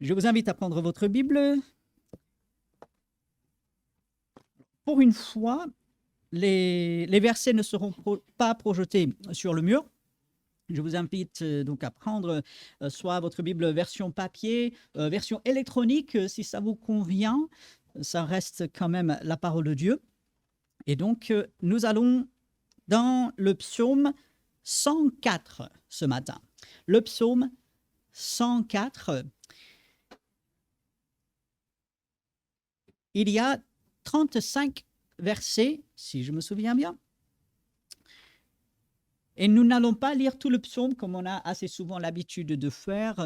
Je vous invite à prendre votre Bible. Pour une fois, les versets ne seront pas projetés sur le mur. Je vous invite donc à prendre soit votre Bible version papier, version électronique, si ça vous convient. Ça reste quand même la parole de Dieu. Et donc, nous allons dans le psaume 104 ce matin. Le psaume 104. Il y a 35 versets, si je me souviens bien. Et nous n'allons pas lire tout le psaume comme on a assez souvent l'habitude de faire.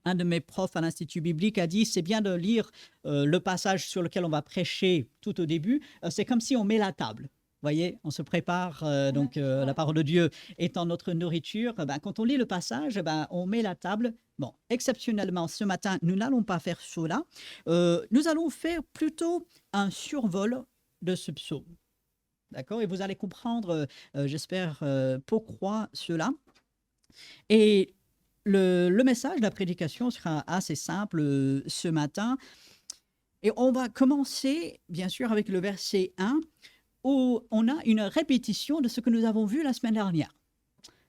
Un de mes profs à l'Institut biblique a dit c'est bien de lire le passage sur lequel on va prêcher tout au début. C'est comme si on met la table. Vous voyez, on se prépare, la parole de Dieu étant notre nourriture. Quand on lit le passage, on met la table. Bon, exceptionnellement, ce matin, nous n'allons pas faire cela. Nous allons faire plutôt un survol de ce psaume. D'accord? Et vous allez comprendre, j'espère, pourquoi cela. Et le message, la prédication sera assez simple ce matin. Et on va commencer, bien sûr, avec le verset 1, où on a une répétition de ce que nous avons vu la semaine dernière.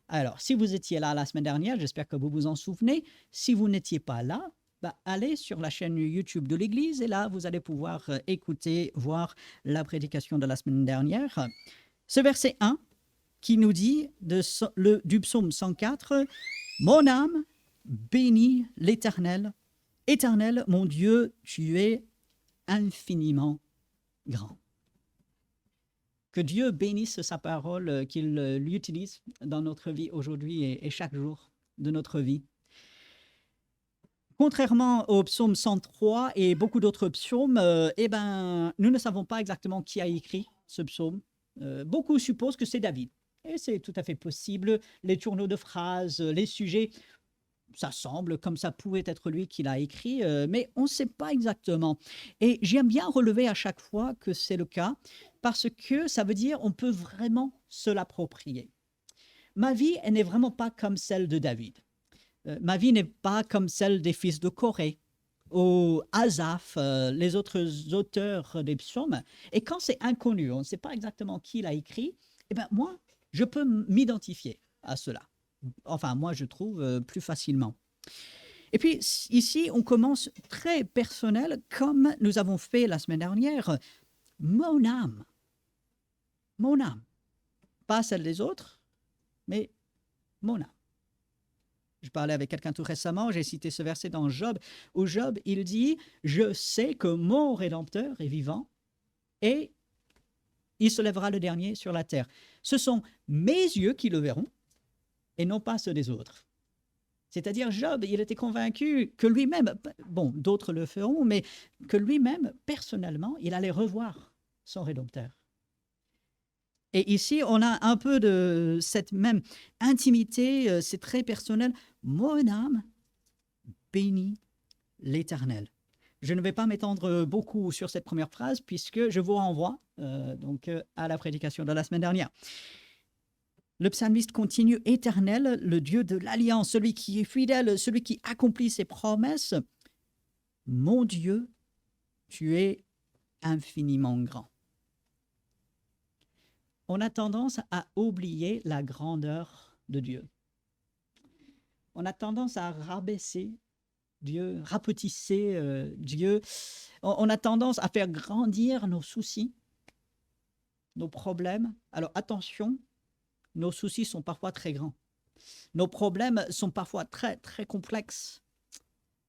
Alors, si vous étiez là la semaine dernière, j'espère que vous vous en souvenez. Si vous n'étiez pas là, allez sur la chaîne YouTube de l'Église et là, vous allez pouvoir écouter, voir la prédication de la semaine dernière. Ce verset 1 qui nous dit du psaume 104, « Mon âme bénit l'Éternel. Éternel, mon Dieu, tu es infiniment grand. » Que Dieu bénisse sa parole, qu'il l'utilise dans notre vie aujourd'hui et chaque jour de notre vie. Contrairement au psaume 103 et beaucoup d'autres psaumes, nous ne savons pas exactement qui a écrit ce psaume. Beaucoup supposent que c'est David. Et c'est tout à fait possible. Les tourneaux de phrases, les sujets, ça semble comme ça pouvait être lui qui l'a écrit, mais on ne sait pas exactement. Et j'aime bien relever à chaque fois que c'est le cas, parce que ça veut dire on peut vraiment se l'approprier. Ma vie, elle n'est vraiment pas comme celle de David. Ma vie n'est pas comme celle des fils de Corée ou Asaph, les autres auteurs des psaumes. Et quand c'est inconnu, on ne sait pas exactement qui l'a écrit, moi, je peux m'identifier à cela. Enfin, moi, je trouve plus facilement. Et puis, ici, on commence très personnel, comme nous avons fait la semaine dernière. Mon âme. Mon âme. Pas celle des autres, mais mon âme. Je parlais avec quelqu'un tout récemment, j'ai cité ce verset dans Job, où Job, il dit « Je sais que mon Rédempteur est vivant et il se lèvera le dernier sur la terre. Ce sont mes yeux qui le verront et non pas ceux des autres. » C'est-à-dire Job, il était convaincu que lui-même, bon, d'autres le feront, mais que lui-même, personnellement, il allait revoir son Rédempteur. Et ici, on a un peu de cette même intimité, c'est très personnel. Mon âme bénit l'Éternel. Je ne vais pas m'étendre beaucoup sur cette première phrase puisque je vous renvoie à la prédication de la semaine dernière. Le psalmiste continue, « Éternel, le Dieu de l'alliance, celui qui est fidèle, celui qui accomplit ses promesses. Mon Dieu, tu es infiniment grand. » On a tendance à oublier la grandeur de Dieu. On a tendance à rabaisser Dieu, rapetisser Dieu. On a tendance à faire grandir nos soucis, nos problèmes. Alors attention, nos soucis sont parfois très grands. Nos problèmes sont parfois très, très complexes.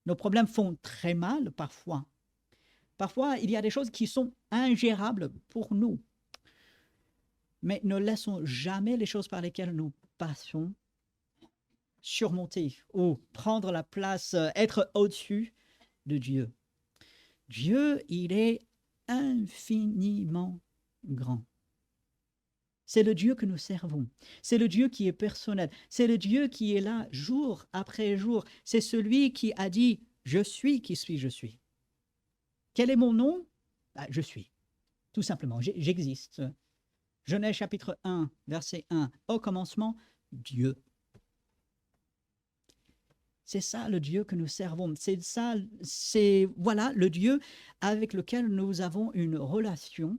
Nos problèmes font très mal parfois. Parfois, il y a des choses qui sont ingérables pour nous. Mais ne laissons jamais les choses par lesquelles nous passons surmonter ou prendre la place, être au-dessus de Dieu. Dieu, il est infiniment grand. C'est le Dieu que nous servons. C'est le Dieu qui est personnel. C'est le Dieu qui est là jour après jour. C'est celui qui a dit « Je suis qui suis, je suis ». Quel est mon nom? Je suis. Tout simplement, j'existe. Genèse chapitre 1, verset 1. Au commencement, Dieu. C'est ça le Dieu que nous servons. C'est ça, voilà le Dieu avec lequel nous avons une relation.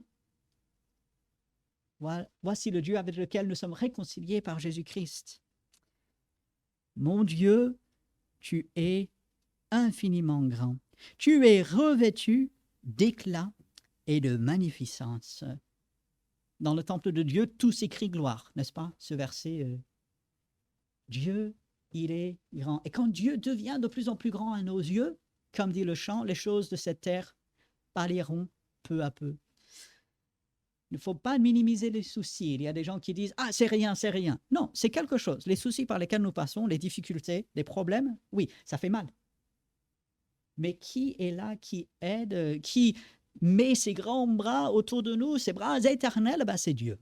Voici le Dieu avec lequel nous sommes réconciliés par Jésus-Christ. Mon Dieu, tu es infiniment grand. Tu es revêtu d'éclat et de magnificence. Dans le temple de Dieu, tout s'écrit gloire, n'est-ce pas? Ce verset, Dieu, il est grand. Et quand Dieu devient de plus en plus grand à nos yeux, comme dit le chant, les choses de cette terre pâliront peu à peu. Il ne faut pas minimiser les soucis. Il y a des gens qui disent « Ah, c'est rien, c'est rien ». Non, c'est quelque chose. Les soucis par lesquels nous passons, les difficultés, les problèmes, oui, ça fait mal. Mais qui est là, qui aide, qui met ses grands bras autour de nous, ses bras éternels? Ben, c'est Dieu.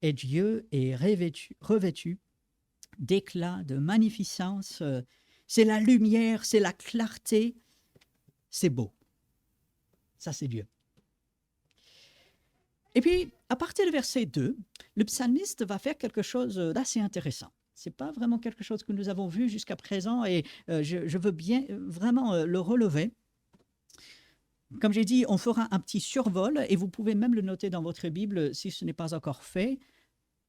Et Dieu est revêtu d'éclat, de magnificence. C'est la lumière, c'est la clarté. C'est beau. Ça, c'est Dieu. Et puis, à partir du verset 2, le psalmiste va faire quelque chose d'assez intéressant. Ce n'est pas vraiment quelque chose que nous avons vu jusqu'à présent et je veux bien vraiment le relever. Comme j'ai dit, on fera un petit survol et vous pouvez même le noter dans votre Bible si ce n'est pas encore fait.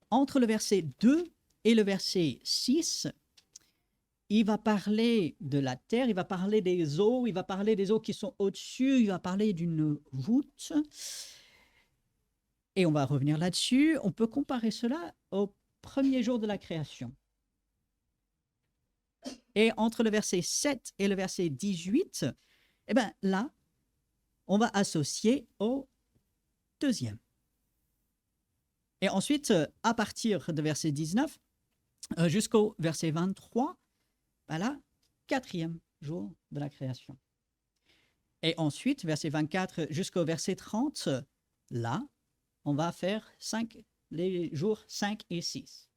Entre le verset 2 et le verset 6, il va parler de la terre, il va parler des eaux, il va parler des eaux qui sont au-dessus, il va parler d'une voûte. Et on va revenir là-dessus. On peut comparer cela au premier jour de la création. Et entre le verset 7 et le verset 18, eh bien là, on va associer au deuxième. Et ensuite, à partir de verset 19 jusqu'au verset 23, voilà, quatrième jour de la création. Et ensuite, verset 24 jusqu'au verset 30, là, on va faire les jours 5 et 6.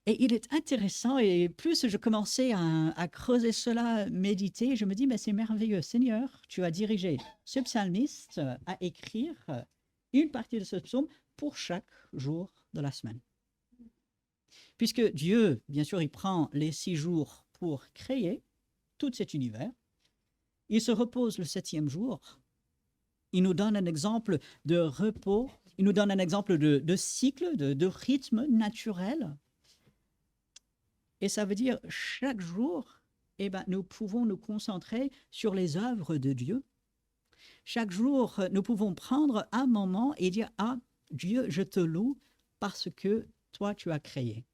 Et il est intéressant, et plus je commençais à creuser cela, méditer, je me dis, mais c'est merveilleux, Seigneur, tu as dirigé ce psalmiste à écrire une partie de ce psaume pour chaque jour de la semaine. Puisque Dieu, bien sûr, il prend les 6 jours pour créer tout cet univers, il se repose le 7e jour, il nous donne un exemple de repos, il nous donne un exemple de cycle, de rythme naturel. Et ça veut dire chaque jour, eh ben, nous pouvons nous concentrer sur les œuvres de Dieu. Chaque jour, nous pouvons prendre un moment et dire « Ah, Dieu, je te loue parce que toi, tu as créé. »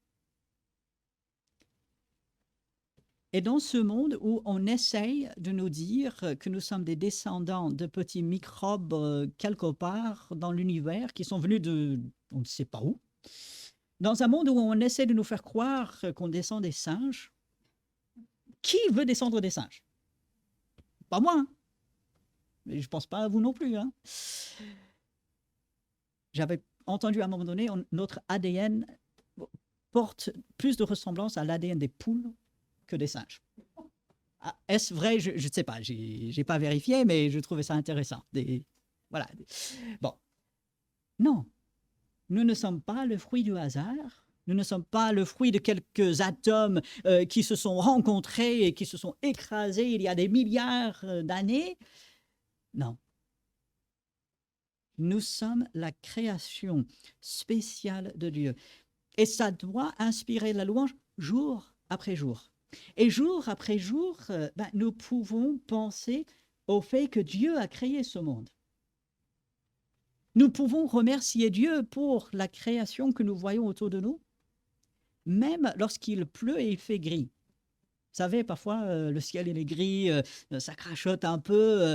Et dans ce monde où on essaye de nous dire que nous sommes des descendants de petits microbes quelque part dans l'univers qui sont venus de on ne sait pas où, dans un monde où on essaie de nous faire croire qu'on descend des singes, qui veut descendre des singes? Pas moi, hein. Mais je ne pense pas à vous non plus. Hein. J'avais entendu à un moment donné, notre ADN porte plus de ressemblance à l'ADN des poules que des singes. Ah, est-ce vrai? Je ne sais pas, je n'ai pas vérifié, mais je trouvais ça intéressant. Voilà. Bon. Non, nous ne sommes pas le fruit du hasard. Nous ne sommes pas le fruit de quelques atomes qui se sont rencontrés et qui se sont écrasés il y a des milliards d'années. Non. Nous sommes la création spéciale de Dieu. Et ça doit inspirer la louange jour après jour. Et jour après jour, nous pouvons penser au fait que Dieu a créé ce monde. Nous pouvons remercier Dieu pour la création que nous voyons autour de nous, même lorsqu'il pleut et il fait gris. Vous savez, parfois, le ciel il est gris, ça crachote un peu,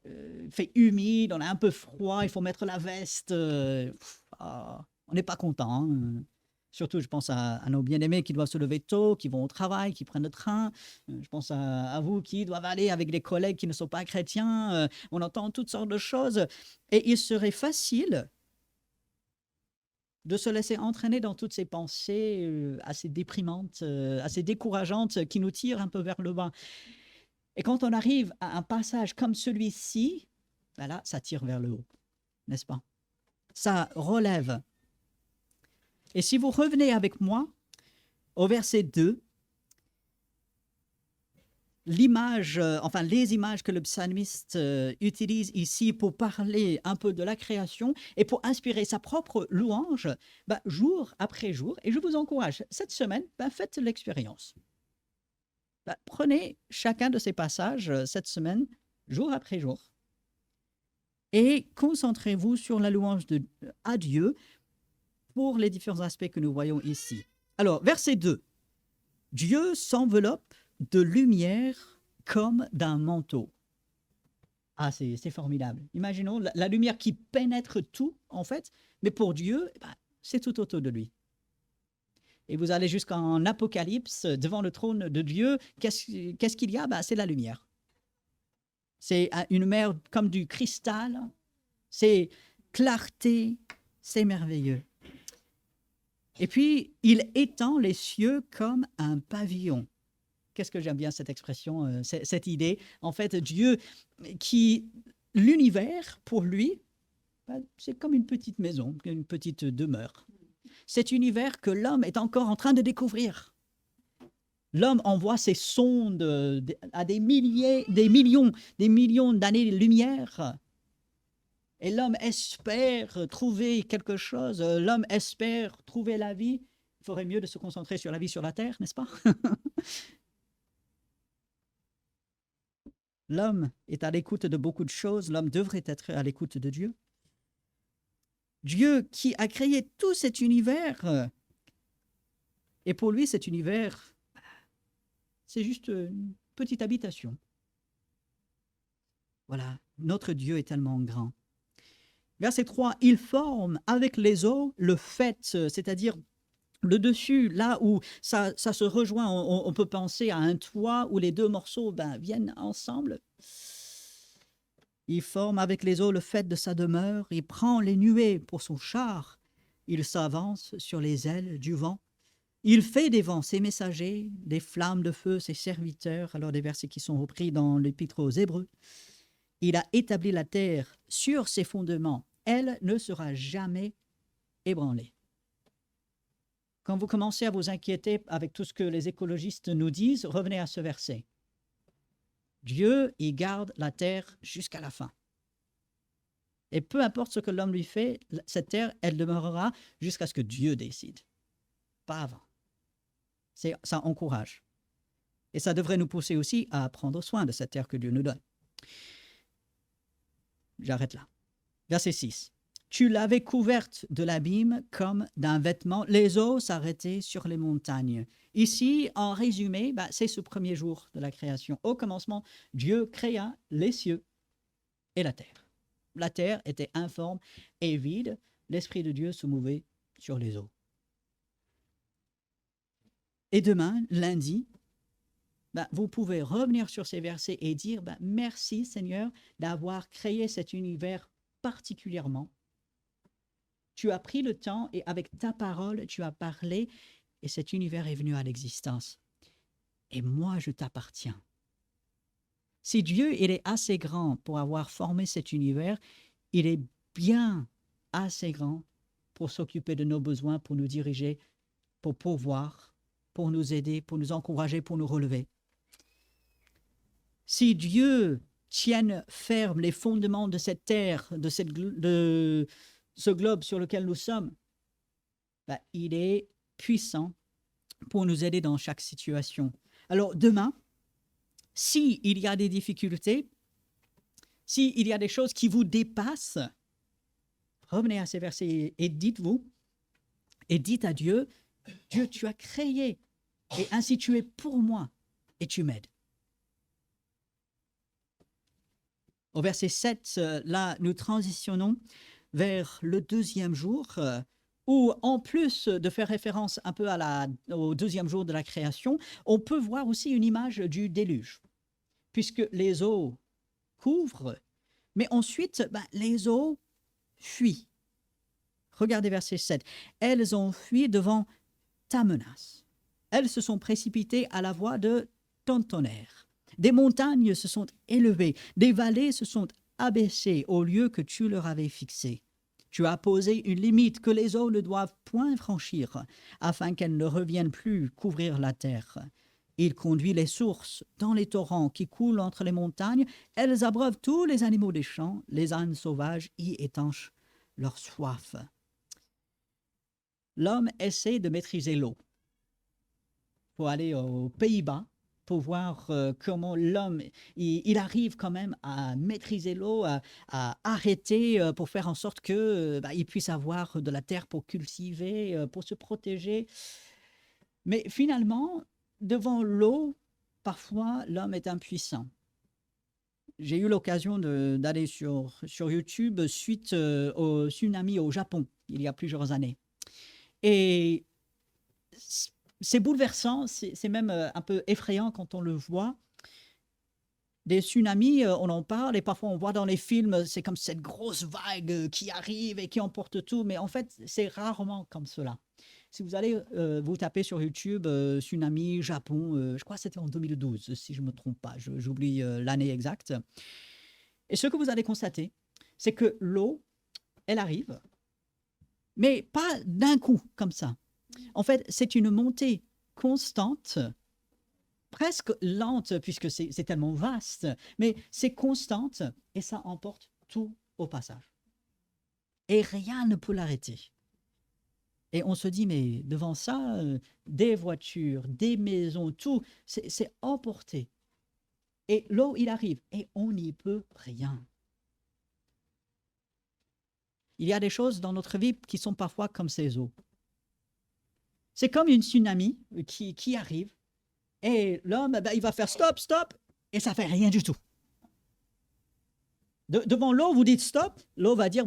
il fait humide, on a un peu froid, il faut mettre la veste. On n'est pas content. Hein. Surtout, je pense à nos bien-aimés qui doivent se lever tôt, qui vont au travail, qui prennent le train. Je pense à vous qui doivent aller avec des collègues qui ne sont pas chrétiens. On entend toutes sortes de choses. Et il serait facile de se laisser entraîner dans toutes ces pensées assez déprimantes, assez décourageantes, qui nous tirent un peu vers le bas. Et quand on arrive à un passage comme celui-ci, ben là, ça tire vers le haut, n'est-ce pas? Ça relève. Et si vous revenez avec moi Au verset 2, les images que le psalmiste utilise ici pour parler un peu de la création et pour inspirer sa propre louange, jour après jour. Et je vous encourage, cette semaine, faites l'expérience. Prenez chacun de ces passages cette semaine, jour après jour, et concentrez-vous sur la louange à Dieu pour les différents aspects que nous voyons ici. Alors, verset 2. Dieu s'enveloppe de lumière comme d'un manteau. Ah, c'est formidable. Imaginons la lumière qui pénètre tout, en fait, mais pour Dieu, c'est tout autour de lui. Et vous allez jusqu'en Apocalypse, devant le trône de Dieu, qu'est-ce qu'il y a? C'est la lumière. C'est une mer comme du cristal, c'est clarté, c'est merveilleux. Et puis, il étend les cieux comme un pavillon. Qu'est-ce que j'aime bien cette expression, cette idée. En fait, Dieu, l'univers, pour lui, c'est comme une petite maison, une petite demeure. Cet univers que l'homme est encore en train de découvrir. L'homme envoie ses sondes à des millions d'années-lumière. Et l'homme espère trouver quelque chose, l'homme espère trouver la vie. Il faudrait mieux de se concentrer sur la vie sur la terre, n'est-ce pas? L'homme est à l'écoute de beaucoup de choses, l'homme devrait être à l'écoute de Dieu. Dieu qui a créé tout cet univers, et pour lui cet univers, c'est juste une petite habitation. Voilà, notre Dieu est tellement grand. Verset 3, il forme avec les eaux le faîte, c'est-à-dire le dessus, là où ça se rejoint, on peut penser à un toit où les deux morceaux viennent ensemble. Il forme avec les eaux le faîte de sa demeure, il prend les nuées pour son char, il s'avance sur les ailes du vent. Il fait des vents ses messagers, des flammes de feu ses serviteurs. Alors des versets qui sont repris dans l'Épître aux Hébreux. Il a établi la terre sur ses fondements. Elle ne sera jamais ébranlée. Quand vous commencez à vous inquiéter avec tout ce que les écologistes nous disent, revenez à ce verset. Dieu y garde la terre jusqu'à la fin. Et peu importe ce que l'homme lui fait, cette terre, elle demeurera jusqu'à ce que Dieu décide. Pas avant. Ça encourage. Et ça devrait nous pousser aussi à prendre soin de cette terre que Dieu nous donne. J'arrête là. Verset 6. Tu l'avais couverte de l'abîme comme d'un vêtement. Les eaux s'arrêtaient sur les montagnes. Ici, en résumé, c'est ce premier jour de la création. Au commencement, Dieu créa les cieux et la terre. La terre était informe et vide. L'Esprit de Dieu se mouvait sur les eaux. Et demain, lundi, vous pouvez revenir sur ces versets et dire merci Seigneur d'avoir créé cet univers particulièrement. Tu as pris le temps et avec ta parole, tu as parlé et cet univers est venu à l'existence. Et moi, je t'appartiens. Si Dieu, il est assez grand pour avoir formé cet univers, il est bien assez grand pour s'occuper de nos besoins, pour nous diriger, pour pourvoir, pour nous aider, pour nous encourager, pour nous relever. Si Dieu tienne ferme les fondements de cette terre, de ce globe sur lequel nous sommes, il est puissant pour nous aider dans chaque situation. Alors demain, s'il y a des difficultés, s'il y a des choses qui vous dépassent, revenez à ces versets et dites-vous, et dites à Dieu, Dieu, tu as créé, et ainsi tu es pour moi, et tu m'aides. Au verset 7, là, nous transitionnons vers le deuxième jour, où en plus de faire référence un peu au deuxième jour de la création, on peut voir aussi une image du déluge, puisque les eaux couvrent, mais ensuite, les eaux fuient. Regardez verset 7. Elles ont fui devant ta menace. Elles se sont précipitées à la voix de ton tonnerre. Des montagnes se sont élevées, des vallées se sont abaissées au lieu que tu leur avais fixé. Tu as posé une limite que les eaux ne doivent point franchir, afin qu'elles ne reviennent plus couvrir la terre. Il conduit les sources dans les torrents qui coulent entre les montagnes. Elles abreuvent tous les animaux des champs. Les ânes sauvages y étanchent leur soif. L'homme essaie de maîtriser l'eau. Il faut aller aux Pays-Bas pour voir comment l'homme il arrive quand même à maîtriser l'eau, à arrêter pour faire en sorte que il puisse avoir de la terre pour cultiver, pour se protéger. Mais finalement, devant l'eau, parfois l'homme est impuissant. J'ai eu l'occasion d'aller sur YouTube suite au tsunami au Japon, il y a plusieurs années. Et c'est bouleversant, c'est même un peu effrayant quand on le voit. Des tsunamis, on en parle et parfois on voit dans les films, c'est comme cette grosse vague qui arrive et qui emporte tout, mais en fait, c'est rarement comme cela. Si vous allez vous taper sur YouTube, tsunami, Japon, je crois que c'était en 2012, si je ne me trompe pas, j'oublie l'année exacte. Et ce que vous allez constater, c'est que l'eau, elle arrive, mais pas d'un coup, comme ça. En fait, c'est une montée constante, presque lente, puisque c'est tellement vaste, mais c'est constante et ça emporte tout au passage. Et rien ne peut l'arrêter. Et on se dit, mais devant ça, des voitures, des maisons, tout, c'est emporté. Et l'eau, il arrive et on n'y peut rien. Il y a des choses dans notre vie qui sont parfois comme ces eaux. C'est comme une tsunami qui arrive et l'homme, il va faire stop, stop, et ça ne fait rien du tout. Devant l'eau, vous dites stop, l'eau va dire,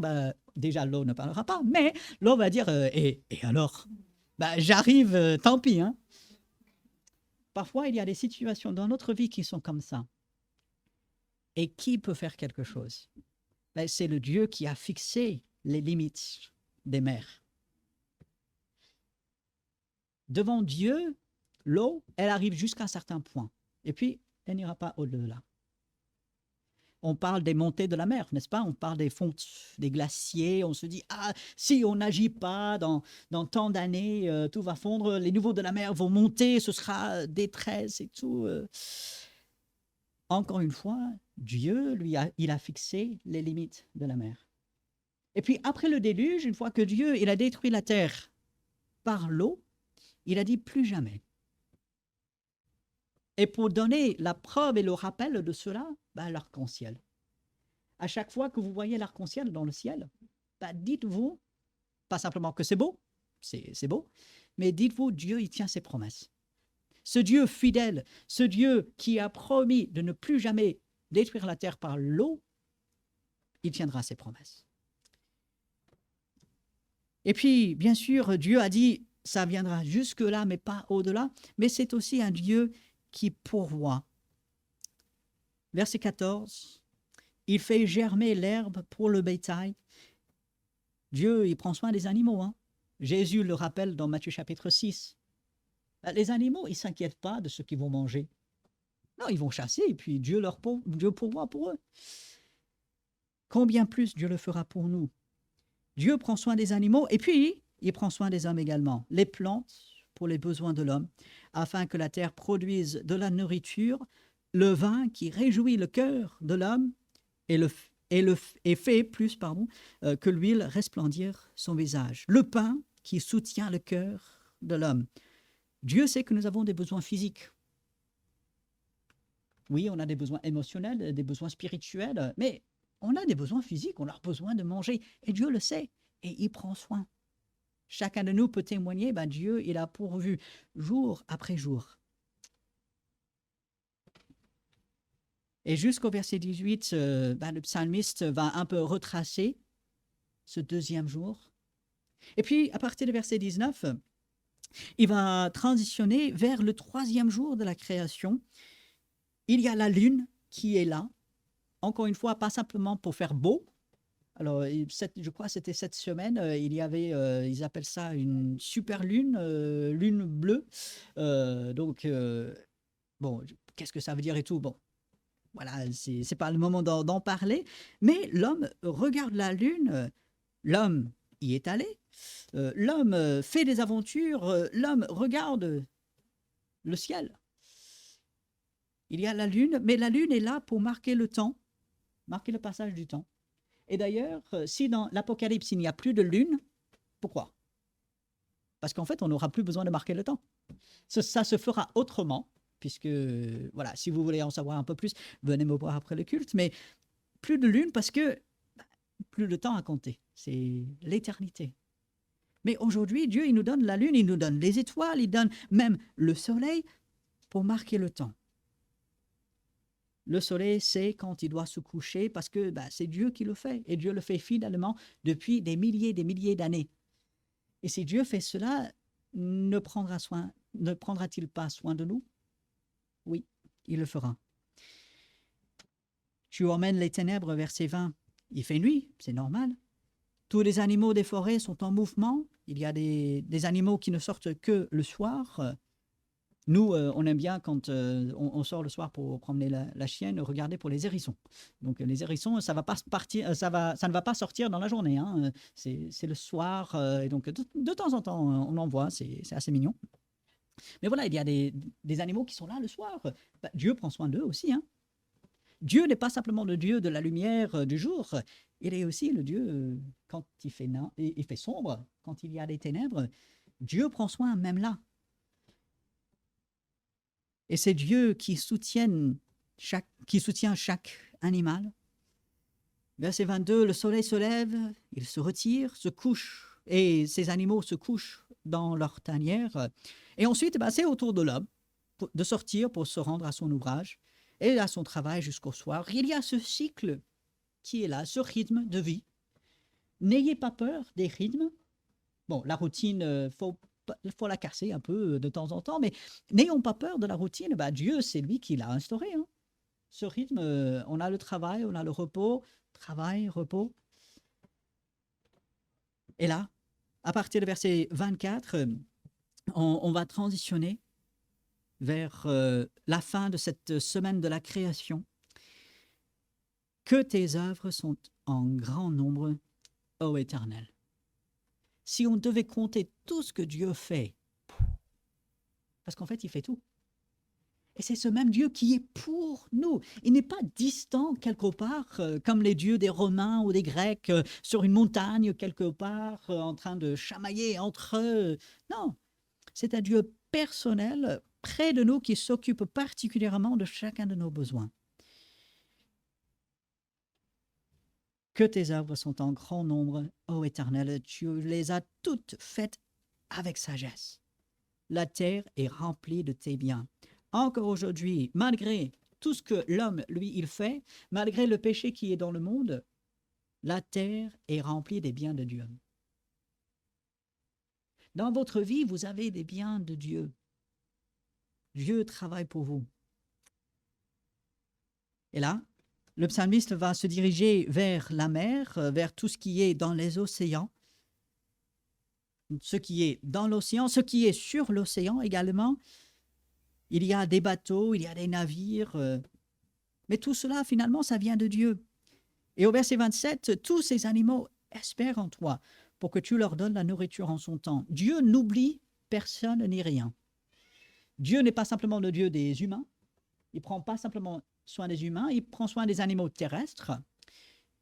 déjà l'eau ne parlera pas, mais l'eau va dire, et alors j'arrive, tant pis. Hein. Parfois, il y a des situations dans notre vie qui sont comme ça. Et qui peut faire quelque chose? C'est le Dieu qui a fixé les limites des mers. Devant Dieu, l'eau, elle arrive jusqu'à un certain point. Et puis, elle n'ira pas au-delà. On parle des montées de la mer, n'est-ce pas? On parle des fontes, des glaciers. On se dit, si on n'agit pas dans tant d'années, tout va fondre, les niveaux de la mer vont monter, ce sera détresse et tout. Encore une fois, Dieu, il a fixé les limites de la mer. Et puis, après le déluge, une fois que Dieu, il a détruit la terre par l'eau, il a dit plus jamais. Et pour donner la preuve et le rappel de cela, l'arc-en-ciel. À chaque fois que vous voyez l'arc-en-ciel dans le ciel, dites-vous, pas simplement que c'est beau, c'est beau, mais dites-vous, Dieu, il tient ses promesses. Ce Dieu fidèle, ce Dieu qui a promis de ne plus jamais détruire la terre par l'eau, il tiendra ses promesses. Et puis, bien sûr, Dieu a dit, ça viendra jusque-là, mais pas au-delà, mais c'est aussi un Dieu qui pourvoit. Verset 14, il fait germer l'herbe pour le bétail. Dieu, il prend soin des animaux. Hein. Jésus le rappelle dans Matthieu chapitre 6. Les animaux, ils ne s'inquiètent pas de ce qu'ils vont manger. Non, ils vont chasser et puis Dieu pourvoit pour eux. Combien plus Dieu le fera pour nous? Dieu prend soin des animaux et puis il prend soin des hommes également. Les plantes pour les besoins de l'homme, afin que la terre produise de la nourriture, le vin qui réjouit le cœur de l'homme et fait plus que l'huile resplendir son visage. Le pain qui soutient le cœur de l'homme. Dieu sait que nous avons des besoins physiques. Oui, on a des besoins émotionnels, des besoins spirituels, mais on a des besoins physiques, on a besoin de manger. Et Dieu le sait, et il prend soin. Chacun de nous peut témoigner, Dieu, il a pourvu jour après jour. Et jusqu'au verset 18, le psalmiste va un peu retracer ce deuxième jour. Et puis, à partir du verset 19, il va transitionner vers le troisième jour de la création. Il y a la lune qui est là, encore une fois, pas simplement pour faire beau. Alors, je crois que c'était cette semaine, il y avait, ils appellent ça une super lune, lune bleue. Bon, qu'est-ce que ça veut dire et tout? Bon, voilà, c'est pas le moment d'en parler. Mais l'homme regarde la lune L'homme y est allé, l'homme fait des aventures, l'homme regarde le ciel. Il y a la lune, mais la lune est là pour marquer le temps, marquer le passage du temps. Et d'ailleurs, si dans l'Apocalypse, il n'y a plus de lune, pourquoi? Parce qu'en fait, on n'aura plus besoin de marquer le temps. Ça se fera autrement, puisque, voilà, si vous voulez en savoir un peu plus, venez me voir après le culte, mais plus de lune parce que plus de temps à compter. C'est l'éternité. Mais aujourd'hui, Dieu, il nous donne la lune, il nous donne les étoiles, il donne même le soleil pour marquer le temps. Le soleil sait quand il doit se coucher parce que c'est Dieu qui le fait. Et Dieu le fait fidèlement depuis des milliers d'années. Et si Dieu fait cela, ne prendra-t-il pas soin de nous? Oui, il le fera. Tu emmènes les ténèbres, verset 20. Il fait nuit, c'est normal. Tous les animaux des forêts sont en mouvement. Il y a des animaux qui ne sortent que le soir. Nous, on aime bien quand on sort le soir pour promener la chienne, regarder pour les hérissons. Donc les hérissons, ça ne va pas sortir dans la journée. Hein. C'est le soir. Et donc de temps en temps, on en voit. C'est assez mignon. Mais voilà, il y a des animaux qui sont là le soir. Dieu prend soin d'eux aussi. Hein. Dieu n'est pas simplement le Dieu de la lumière du jour. Il est aussi le Dieu quand il fait sombre, quand il y a des ténèbres. Dieu prend soin même là. Et c'est Dieu qui soutient chaque animal. Verset 22, le soleil se lève, il se retire, se couche, et ces animaux se couchent dans leur tanière. Et ensuite, c'est au tour de l'homme de sortir pour se rendre à son ouvrage et à son travail jusqu'au soir. Il y a ce cycle qui est là, ce rythme de vie. N'ayez pas peur des rythmes. Bon, la routine, il faut la casser un peu de temps en temps, mais n'ayons pas peur de la routine. Dieu, c'est lui qui l'a instauré. Hein. Ce rythme, on a le travail, on a le repos, travail, repos. Et là, à partir du verset 24, on va transitionner vers la fin de cette semaine de la création. Que tes œuvres sont en grand nombre, ô Éternel. Si on devait compter tout ce que Dieu fait, parce qu'en fait, il fait tout. Et c'est ce même Dieu qui est pour nous. Il n'est pas distant quelque part, comme les dieux des Romains ou des Grecs, sur une montagne quelque part, en train de chamailler entre eux. Non, c'est un Dieu personnel, près de nous, qui s'occupe particulièrement de chacun de nos besoins. Que tes œuvres sont en grand nombre, ô Éternel, tu les as toutes faites avec sagesse. La terre est remplie de tes biens. Encore aujourd'hui, malgré tout ce que l'homme, lui, il fait, malgré le péché qui est dans le monde, la terre est remplie des biens de Dieu. Dans votre vie, vous avez des biens de Dieu. Dieu travaille pour vous. Et là, le psalmiste va se diriger vers la mer, vers tout ce qui est dans les océans, ce qui est dans l'océan, ce qui est sur l'océan également. Il y a des bateaux, il y a des navires, mais tout cela, finalement, ça vient de Dieu. Et au verset 27, tous ces animaux espèrent en toi pour que tu leur donnes la nourriture en son temps. Dieu n'oublie personne ni rien. Dieu n'est pas simplement le Dieu des humains, il ne prend pas simplement soin des humains, il prend soin des animaux terrestres,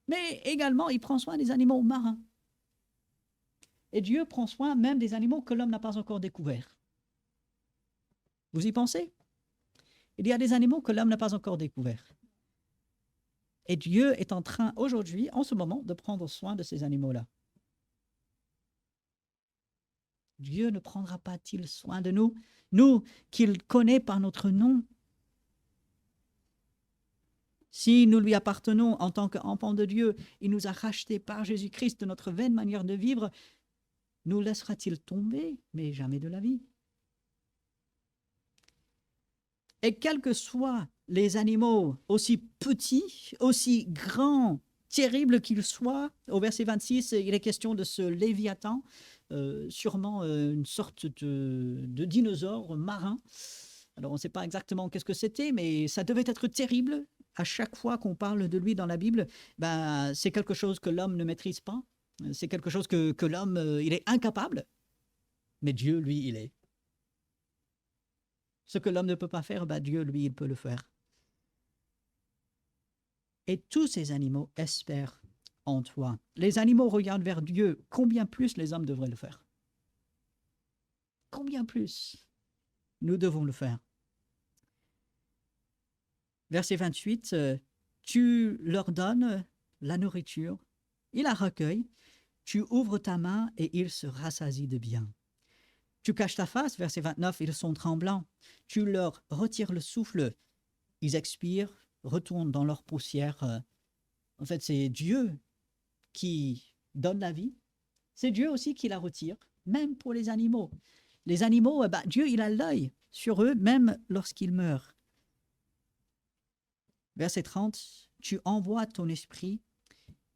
mais également il prend soin des animaux marins. Et Dieu prend soin même des animaux que l'homme n'a pas encore découverts. Vous y pensez? Il y a des animaux que l'homme n'a pas encore découverts. Et Dieu est en train aujourd'hui, en ce moment, de prendre soin de ces animaux-là. Dieu ne prendra pas-il soin de nous, nous qu'il connaît par notre nom? Si nous lui appartenons en tant qu'enfants de Dieu, il nous a rachetés par Jésus-Christ de notre vaine manière de vivre, nous laissera-t-il tomber? Mais jamais de la vie. Et quels que soient les animaux, aussi petits, aussi grands, terribles qu'ils soient, au verset 26, il est question de ce Léviathan, sûrement une sorte de dinosaure marin. Alors on ne sait pas exactement qu'est-ce que c'était, mais ça devait être terrible. À chaque fois qu'on parle de lui dans la Bible, c'est quelque chose que l'homme ne maîtrise pas. C'est quelque chose que l'homme, il est incapable, mais Dieu, lui, il est. Ce que l'homme ne peut pas faire, Dieu, lui, il peut le faire. Et tous ces animaux espèrent en toi. Les animaux regardent vers Dieu. Combien plus les hommes devraient le faire? Combien plus nous devons le faire? Verset 28, tu leur donnes la nourriture, ils la recueillent, tu ouvres ta main et ils se rassasient de bien. Tu caches ta face, verset 29, ils sont tremblants. Tu leur retires le souffle, ils expirent, retournent dans leur poussière. En fait, c'est Dieu qui donne la vie. C'est Dieu aussi qui la retire, même pour les animaux. Les animaux, Dieu, il a l'œil sur eux, même lorsqu'ils meurent. Verset 30, tu envoies ton esprit,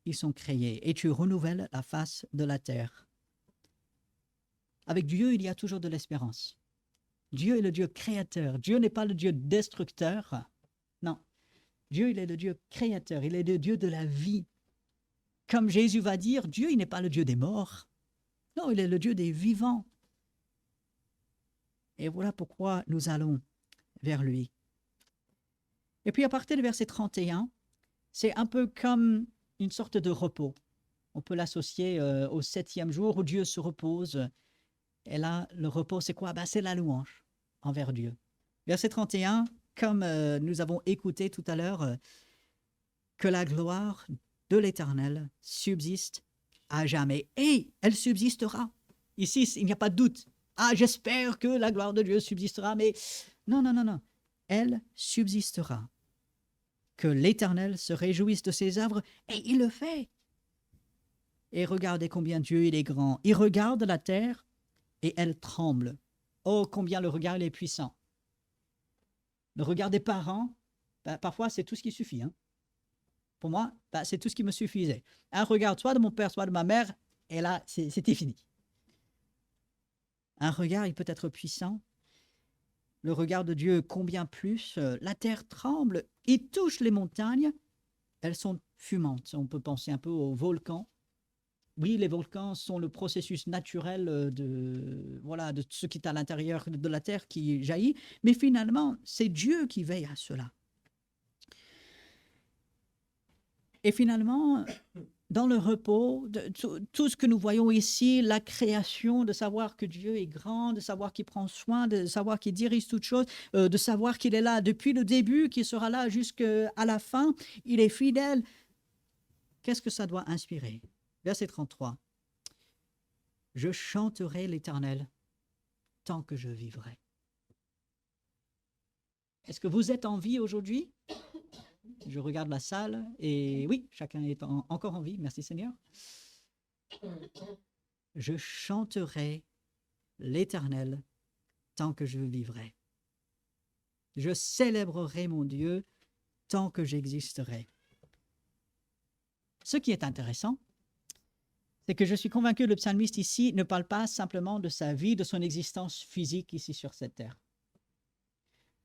ils sont créés, et tu renouvelles la face de la terre. Avec Dieu, il y a toujours de l'espérance. Dieu est le Dieu créateur. Dieu n'est pas le Dieu destructeur. Non. Dieu, il est le Dieu créateur. Il est le Dieu de la vie. Comme Jésus va dire, Dieu, il n'est pas le Dieu des morts. Non, il est le Dieu des vivants. Et voilà pourquoi nous allons vers lui. Et puis à partir du verset 31, c'est un peu comme une sorte de repos. On peut l'associer au 7e jour où Dieu se repose. Et là, le repos, c'est quoi? C'est la louange envers Dieu. Verset 31, comme nous avons écouté tout à l'heure, que la gloire de l'Éternel subsiste à jamais. Et elle subsistera. Ici, il n'y a pas de doute. Ah, j'espère que la gloire de Dieu subsistera, mais non, non, non, non. Elle subsistera. Que l'Éternel se réjouisse de ses œuvres, et il le fait. Et regardez combien Dieu il est grand. Il regarde la terre, et elle tremble. Oh, combien le regard il est puissant. Le regard des parents, parfois c'est tout ce qui suffit. Hein. Pour moi, c'est tout ce qui me suffisait. Un regard soit de mon père, soit de ma mère, et là, c'était fini. Un regard, il peut être puissant. Le regard de Dieu, combien plus. La terre tremble, il touche les montagnes. Elles sont fumantes. On peut penser un peu aux volcans. Oui, les volcans sont le processus naturel de ce qui est à l'intérieur de la terre qui jaillit, mais finalement, c'est Dieu qui veille à cela. Et finalement, dans le repos, tout ce que nous voyons ici, la création, de savoir que Dieu est grand, de savoir qu'il prend soin, de savoir qu'il dirige toutes choses, de savoir qu'il est là depuis le début, qu'il sera là jusqu'à la fin, il est fidèle. Qu'est-ce que ça doit inspirer? Verset 33. Je chanterai l'Éternel tant que je vivrai. Est-ce que vous êtes en vie aujourd'hui? Je regarde la salle et oui, chacun est encore en vie. Merci Seigneur. Je chanterai l'Éternel tant que je vivrai. Je célébrerai mon Dieu tant que j'existerai. Ce qui est intéressant, c'est que je suis convaincu que le psalmiste ici ne parle pas simplement de sa vie, de son existence physique ici sur cette terre.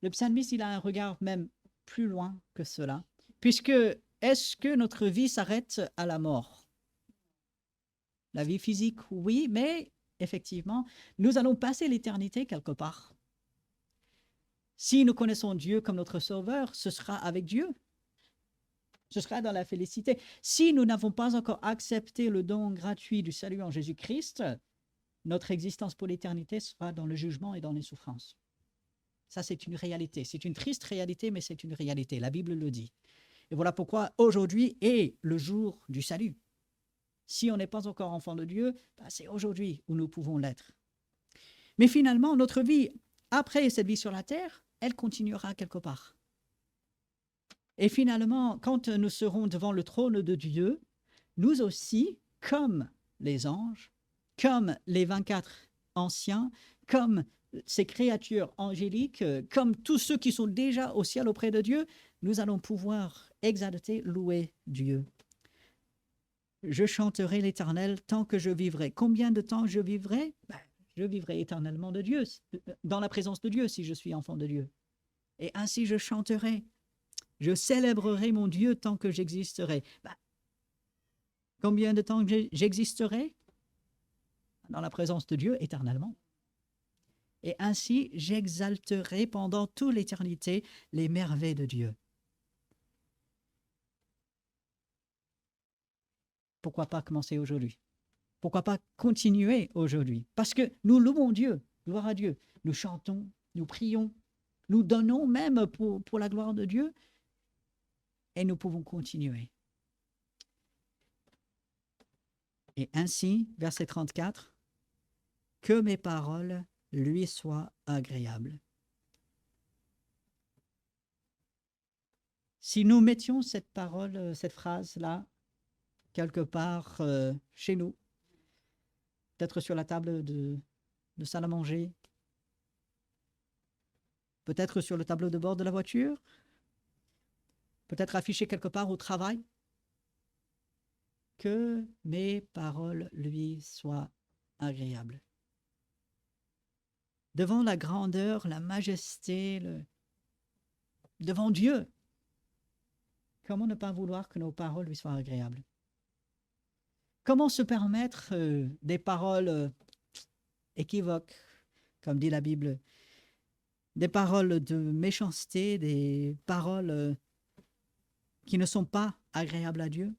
Le psalmiste, il a un regard même plus loin que cela, puisque est-ce que notre vie s'arrête à la mort? La vie physique, oui, mais effectivement, nous allons passer l'éternité quelque part. Si nous connaissons Dieu comme notre Sauveur, ce sera avec Dieu. Ce sera dans la félicité. Si nous n'avons pas encore accepté le don gratuit du salut en Jésus-Christ, notre existence pour l'éternité sera dans le jugement et dans les souffrances. Ça, c'est une réalité. C'est une triste réalité, mais c'est une réalité. La Bible le dit. Et voilà pourquoi aujourd'hui est le jour du salut. Si on n'est pas encore enfant de Dieu, c'est aujourd'hui où nous pouvons l'être. Mais finalement, notre vie, après cette vie sur la terre, elle continuera quelque part. Et finalement, quand nous serons devant le trône de Dieu, nous aussi, comme les anges, comme les 24 anciens, comme ces créatures angéliques, comme tous ceux qui sont déjà au ciel auprès de Dieu, nous allons pouvoir exalter, louer Dieu. Je chanterai l'Éternel tant que je vivrai. Combien de temps je vivrai? Je vivrai éternellement de Dieu, dans la présence de Dieu si je suis enfant de Dieu. Et ainsi je chanterai. Je célébrerai mon Dieu tant que j'existerai. Combien de temps j'existerai dans la présence de Dieu éternellement. Et ainsi, j'exalterai pendant toute l'éternité les merveilles de Dieu. Pourquoi pas commencer aujourd'hui? Pourquoi pas continuer aujourd'hui? Parce que nous louons Dieu, gloire à Dieu. Nous chantons, nous prions, nous donnons même pour la gloire de Dieu et nous pouvons continuer. Et ainsi, verset 34, que mes paroles lui soient agréables. Si nous mettions cette parole, cette phrase-là, quelque part chez nous, peut-être sur la table de salle à manger, peut-être sur le tableau de bord de la voiture, peut-être affiché quelque part au travail, que mes paroles lui soient agréables. Devant la grandeur, la majesté, devant Dieu, comment ne pas vouloir que nos paroles lui soient agréables? Comment se permettre des paroles équivoques, comme dit la Bible, des paroles de méchanceté, des paroles qui ne sont pas agréables à Dieu?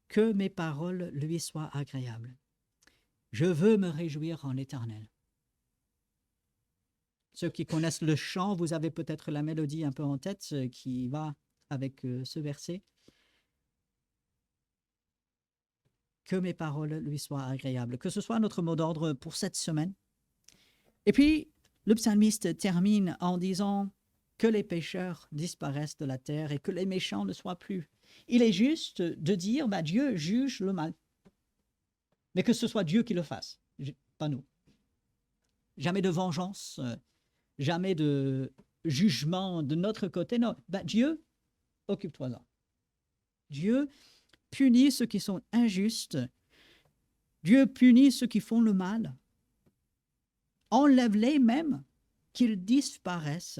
Que mes paroles lui soient agréables. Je veux me réjouir en l'Éternel. Ceux qui connaissent le chant, vous avez peut-être la mélodie un peu en tête qui va avec ce verset. Que mes paroles lui soient agréables. Que ce soit notre mot d'ordre pour cette semaine. Et puis, le psalmiste termine en disant que les pécheurs disparaissent de la terre et que les méchants ne soient plus. Il est juste de dire, Dieu juge le mal. Mais que ce soit Dieu qui le fasse, pas nous. Jamais de vengeance, jamais de jugement de notre côté. Non, Dieu, occupe-toi-en. Dieu punit ceux qui sont injustes. Dieu punit ceux qui font le mal. Enlève-les même, qu'ils disparaissent.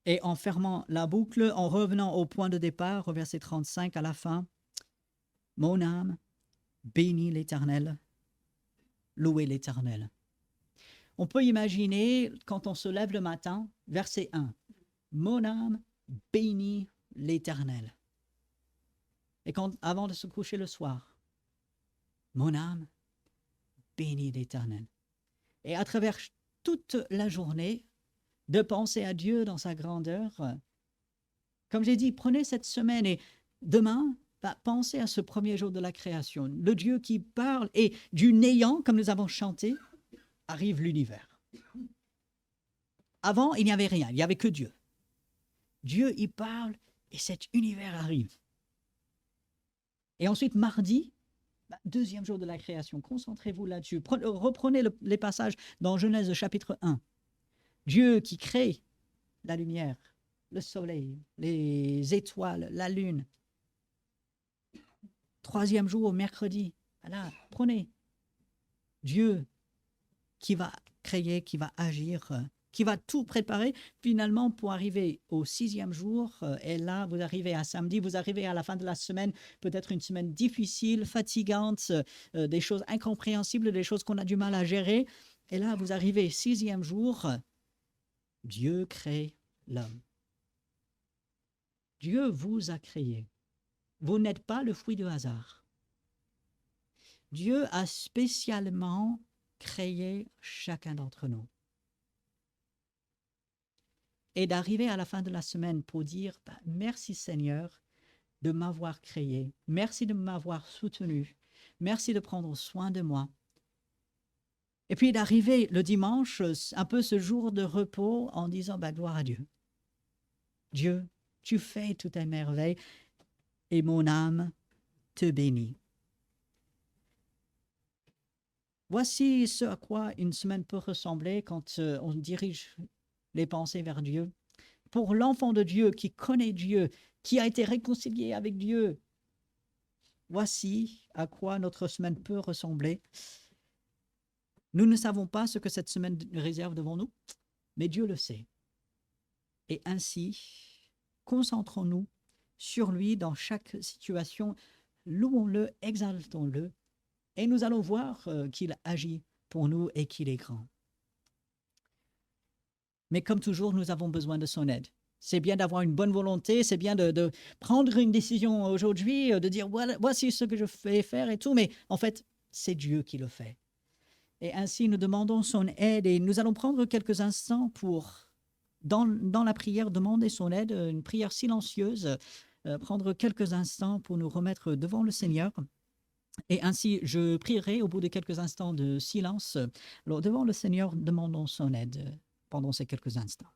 Et en fermant la boucle, en revenant au point de départ, au verset 35 à la fin, mon âme bénit l'Éternel, louez l'Éternel. On peut imaginer, quand on se lève le matin, verset 1, mon âme bénit l'Éternel. Et avant de se coucher le soir, mon âme bénit l'Éternel. Et à travers toute la journée, de penser à Dieu dans sa grandeur. Comme j'ai dit, prenez cette semaine et demain, pensez à ce premier jour de la création. Le Dieu qui parle et du néant, comme nous avons chanté, arrive l'univers. Avant, il n'y avait rien, il n'y avait que Dieu. Dieu, il parle et cet univers arrive. Et ensuite, mardi, deuxième jour de la création, concentrez-vous là-dessus. Reprenez les passages dans Genèse chapitre 1. Dieu qui crée la lumière, le soleil, les étoiles, la lune. Troisième jour, mercredi, voilà, prenez. Dieu qui va créer, qui va agir, qui va tout préparer finalement pour arriver au sixième jour. Et là, vous arrivez à samedi, vous arrivez à la fin de la semaine, peut-être une semaine difficile, fatigante, des choses incompréhensibles, des choses qu'on a du mal à gérer. Et là, vous arrivez sixième jour, Dieu crée l'homme. Dieu vous a créé. Vous n'êtes pas le fruit du hasard. Dieu a spécialement créé chacun d'entre nous. Et d'arriver à la fin de la semaine pour dire merci Seigneur de m'avoir créé, merci de m'avoir soutenu, merci de prendre soin de moi. Et puis d'arriver le dimanche, un peu ce jour de repos, en disant gloire à Dieu. Dieu, tu fais toutes tes merveilles et mon âme te bénit. Voici ce à quoi une semaine peut ressembler quand on dirige les pensées vers Dieu. Pour l'enfant de Dieu qui connaît Dieu, qui a été réconcilié avec Dieu, voici à quoi notre semaine peut ressembler. Nous ne savons pas ce que cette semaine réserve devant nous, mais Dieu le sait. Et ainsi, concentrons-nous sur lui dans chaque situation. Louons-le, exaltons-le, et nous allons voir qu'il agit pour nous et qu'il est grand. Mais comme toujours, nous avons besoin de son aide. C'est bien d'avoir une bonne volonté, c'est bien de prendre une décision aujourd'hui, de dire voilà, voici ce que je vais faire et tout, mais en fait, c'est Dieu qui le fait. Et ainsi, nous demandons son aide et nous allons prendre quelques instants pour, dans la prière, demander son aide, une prière silencieuse, prendre quelques instants pour nous remettre devant le Seigneur. Et ainsi, je prierai au bout de quelques instants de silence. Alors, devant le Seigneur, demandons son aide pendant ces quelques instants.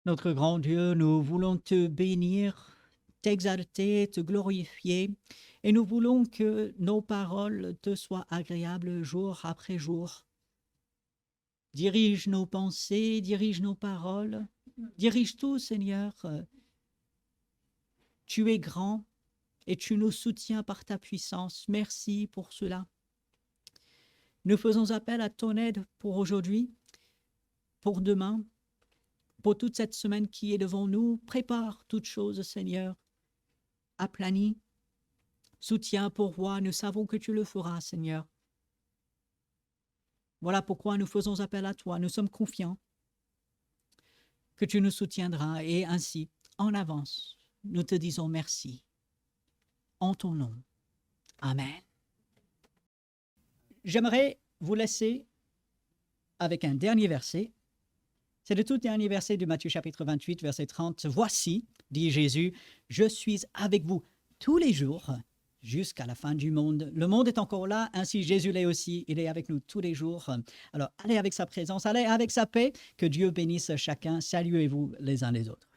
Notre grand Dieu, nous voulons te bénir, t'exalter, te glorifier, et nous voulons que nos paroles te soient agréables jour après jour. Dirige nos pensées, dirige nos paroles, dirige tout, Seigneur. Tu es grand et tu nous soutiens par ta puissance. Merci pour cela. Nous faisons appel à ton aide pour aujourd'hui, pour demain, pour toute cette semaine qui est devant nous. Prépare toutes choses, Seigneur. Aplanis, soutiens, pourvois, nous savons que tu le feras, Seigneur. Voilà pourquoi nous faisons appel à toi. Nous sommes confiants que tu nous soutiendras et ainsi, en avance, nous te disons merci. En ton nom. Amen. J'aimerais vous laisser avec un dernier verset. C'est le tout dernier verset de Matthieu chapitre 28, verset 30. « Voici, dit Jésus, je suis avec vous tous les jours jusqu'à la fin du monde. » Le monde est encore là, ainsi Jésus l'est aussi. Il est avec nous tous les jours. Alors, allez avec sa présence, allez avec sa paix. Que Dieu bénisse chacun. Saluez-vous les uns les autres.